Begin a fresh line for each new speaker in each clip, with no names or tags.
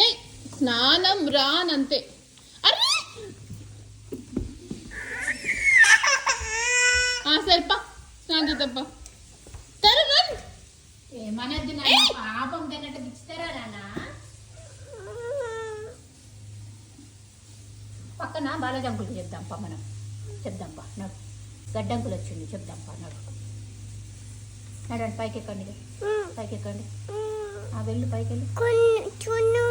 ఏ స్నానం రానంతే. అరే సరిపా స్నానం చేద్దాంపా.
ఏమనద్దు పాపం తిన్నట్టు దిచ్చుతారా నాన్న. పక్కన బాలజంకులు చెప్దాంపా, మనం చెప్దాంపా. నడు గడ్డంకులు వచ్చింది చెప్దాంపా. నడు నడండి, పైకి ఎక్కండి, పైకి ఎక్కండి. వెళ్ళు పైకి వెళ్ళు.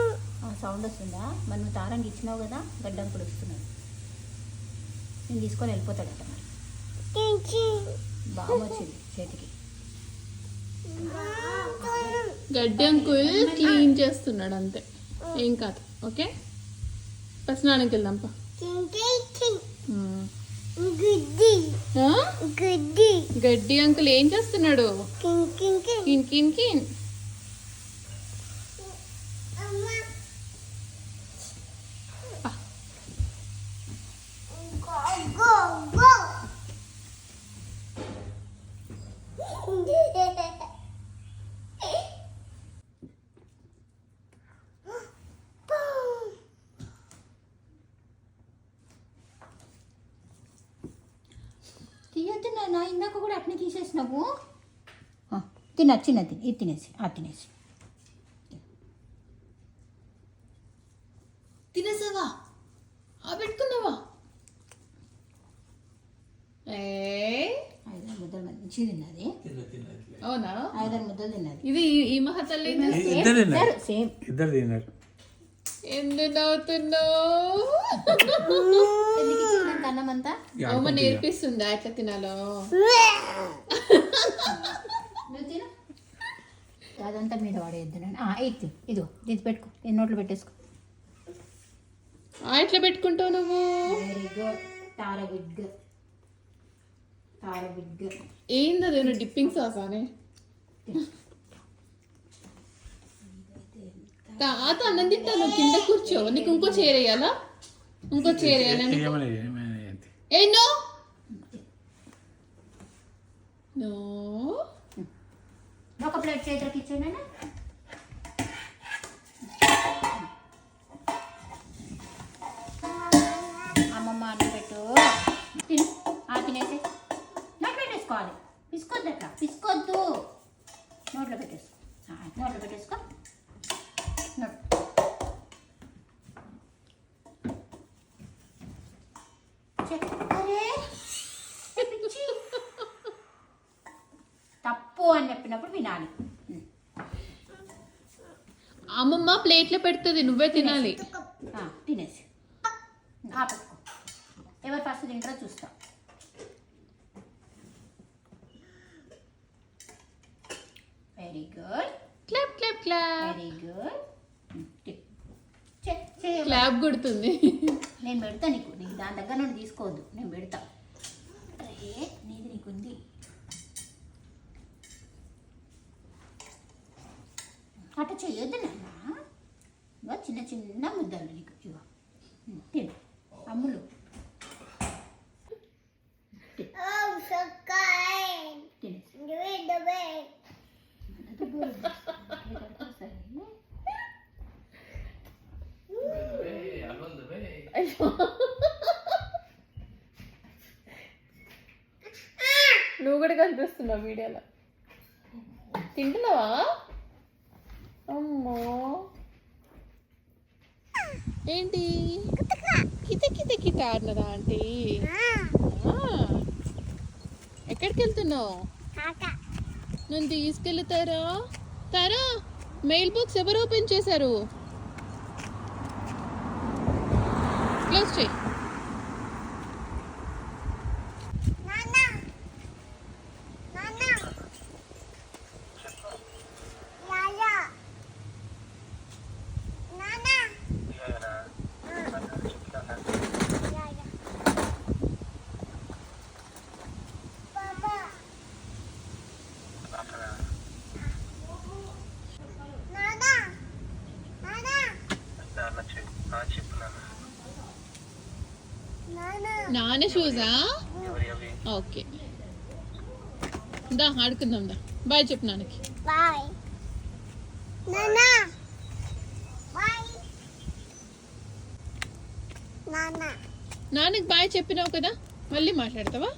సౌండ్ వస్తుందా? మరి నువ్వు తారంగి ఇచ్చినావు కదా, గడ్డంకులు వస్తున్నాడు. నేను తీసుకొని వెళ్ళిపోతాడట. మరి బాగా వచ్చింది చేతికి.
గడ్డంకుల్ క్లీన్ చేస్తున్నాడు అంతే, ఏం కాదు. ఓకే స్నానంకి వెళ్దాంపా. గడ్డి అంకుల్ ఏం చేస్తున్నాడు? కిన్ కిన్ కిన్.
తీయద్దు నాన్న, ఇందాక కూడా అట్నే తీసేసినావు. తినది ఇది తినేసి
తినేసావా? పెట్టుకున్నావా?
5 ముద్దలు మంచిగా తిన్నది.
అవునా?
5 ముద్దలు తిన్నది.
ఇది ఈ మహతల్లి
సేమ్
ఇద్దరు తిన్నారు.
ఎందుకు నవ్వుతున్నావు?
అన్నమంతా
అమ్మ నేర్పిస్తుందా ఎట్లా తినాలో?
నువ్వు తిను. అదంతా మీద వాడేద్దు. ఇది ఇదో ఇది పెట్టుకో, ఇది నోట్లో పెట్టేసుకో.
ఎట్లా పెట్టుకుంటావు నువ్వు?
Very good. తారబిడ్గ
ఏంది అది? డిప్పింగ్ సాస్ అని తాత అన్నం తింటాను. కింద కూర్చో. నీకు ఇంకో చీర వేయాలా? ఇంకో చీర వేయాలని
ఒక ప్లేట్ చేతులకి ఇచ్చేనా? అమ్మమ్మ అన్నం పెట్టు. తిను. తినేసి నోట్లో పెట్టేసుకోవాలి. పిసుకోవద్దు, అట్లా పిసుకోవద్దు. నోట్లో పెట్టేసుకో. నోట్లో పెట్టేసుకో. తప్పు అని చెప్పినప్పుడు వినాలి.
అమ్మమ్మ ప్లేట్లో పెడుతుంది, నువ్వే తినాలి.
తినేసి ఆపేసుకో. ఎవరు ఫస్ట్ తింటారో చూస్తా. Very good.
Clap clap clap.
Very good.
Clap కొడుతుంది.
నేను పెడతా నీకు దాని దగ్గర నుండి తీసుకోవద్దు, నేను పెడతా. అరే నీది నీకుంది. అట్లా చేయొద్దు నాన్న. ఇగో చిన్న చిన్న ముద్దలు నీకు. ఇగో తిను అమ్ములు.
నువ్వు కూడా కనిపిస్తున్నావు వీడియోలో. తింటున్నావా? అమ్మో ఏంటి కిత కిత కిత అన్నదా ఆంటీ? ఎక్కడికి వెళ్తున్నావు? నన్ను తీసుకెళ్తారా? తారా మెయిల్ బాక్స్ ఎవరు ఓపెన్ చేశారు? క్లోజ్ చేయి. నాన్న షూజా? ఓకే దా ఆడుకుందాం దా. బాయ్ చెప్పు నాన్నకి.
బాయ్.
నాన్నకి బాయ్ చెప్పినావు కదా, మళ్ళీ మాట్లాడతావా?